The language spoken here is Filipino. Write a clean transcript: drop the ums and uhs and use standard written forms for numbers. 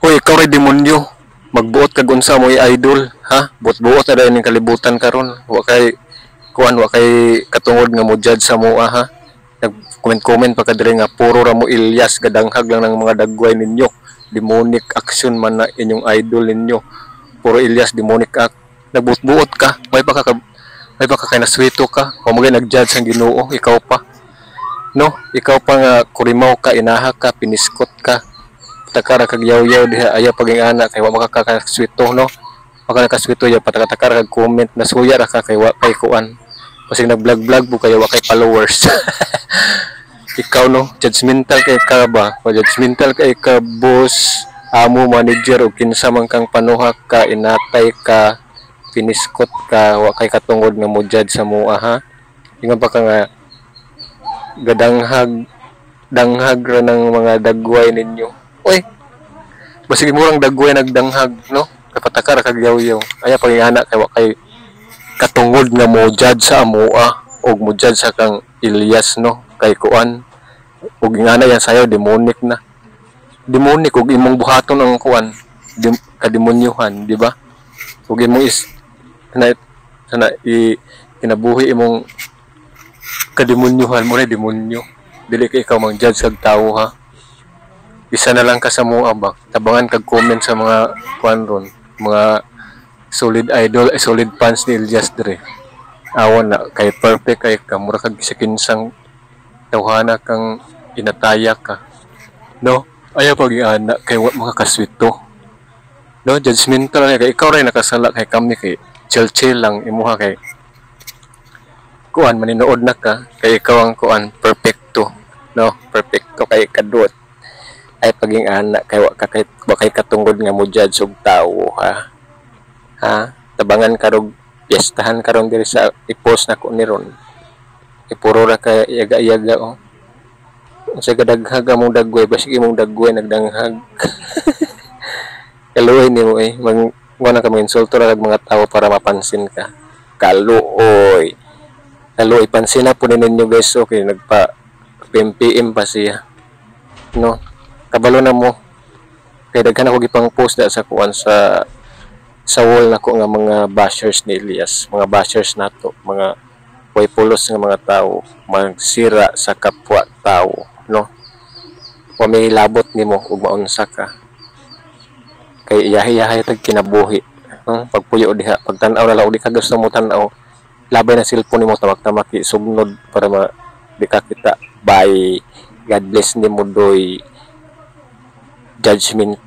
Uy, ikaw ray demonyo. Magbuot kag unsa mo idol, ha? Buot-buot na ning kalibutan karon. Wa kay katungod nga mo judge sa mua, ha? Nag-comment pa ka diri nga puro ra mo Ilyas gadanghag lang ng mga dagway ninyo. Demonic action man na inyong idol ninyo. Puro Ilyas demonic act. Nagbuot-buot ka. May pa ka kay naswito ka. O mo nag-judge ang Ginoo, ikaw pa. No, ikaw pa nga kurimaw ka, inaha ka, piniskot ka. Takara kag yaw-yaw diha aya paging ana kay wa makakaswito no. Maka nakaswito ya patakara kag comment na suya ra ka kay wa kay kuan. Kasi nag-vlog bu kay wa kay followers. Ikaw no, judgmental kay ka ba? O judgmental kay ka boss, amo manager o kinsa man kang panuhak ka, inatay ka, piniskot ka, wa kay katungod nga mo judge sa mua ha. Ingon pa ka nga danghag ra ng mga dagway ninyo. Uy, basig murang dagway nagdanghag, no? Kapatakar kag yaw-yaw. Aya pagingana kay wa kay katungod nga mo judge sa amoa og mo judge sa kang Ilyas, no? Kay kuan. Og ingana yan sayo demonic na. Demonic og imong buhaton ang kuan, kademonyuhan, di ba? Og imong kinabuhi imong kademonyuhan mo na demonyo. Dili kay ikaw mang judge kag tawo ha. Isa na lang ka sa mga ba, tabangan kag comment sa mga kuan ron, mga solid idol, solid fans ni Ilyas dire. Awan na kay perfect kay ka mura kag sa kinsang tawhana kang inataya ka. No? Ayaw pag ana kay mga kaswito. No, judgmental kay ikaw ray nakasala kay kami kay chill lang imuha kay kuan maninood na ka kay ikaw ang kuan perfecto. No, perfecto kay kadot. Ay paging anak kay wa kay katungod nga mo judge og tawo ha. Ha? Tabangan karog piyestahan karon diri sa i-post nako ni ron. Ipuro ra kay yaga-yaga oh. Unsa gadaghag among dagway basig imong dagway nagdanghag. Kaluoy nimo wala ka insulto ra kag mga tawo para mapansin ka. Kaluoy. Kaluoy pansin na po ninyo guys okay nagpa PMPM pa siya. No? Kabalo na mo kay daghan ako gipang post da sa kuan sa wall nako nga mga bashers ni Ilyas, mga bashers nato, mga way pulos nga mga tao magsira sa kapwa tao, no? Wa may labot nimo ug maunsa ka kay iyahay tag kinabuhi, no? Pagpuyo diha pagtan-aw na law di ka gusto mo tan-aw labay na cellphone nimo tamak-tamaki sugnod para di ka kita. Bye. God bless nimo doy. Judgment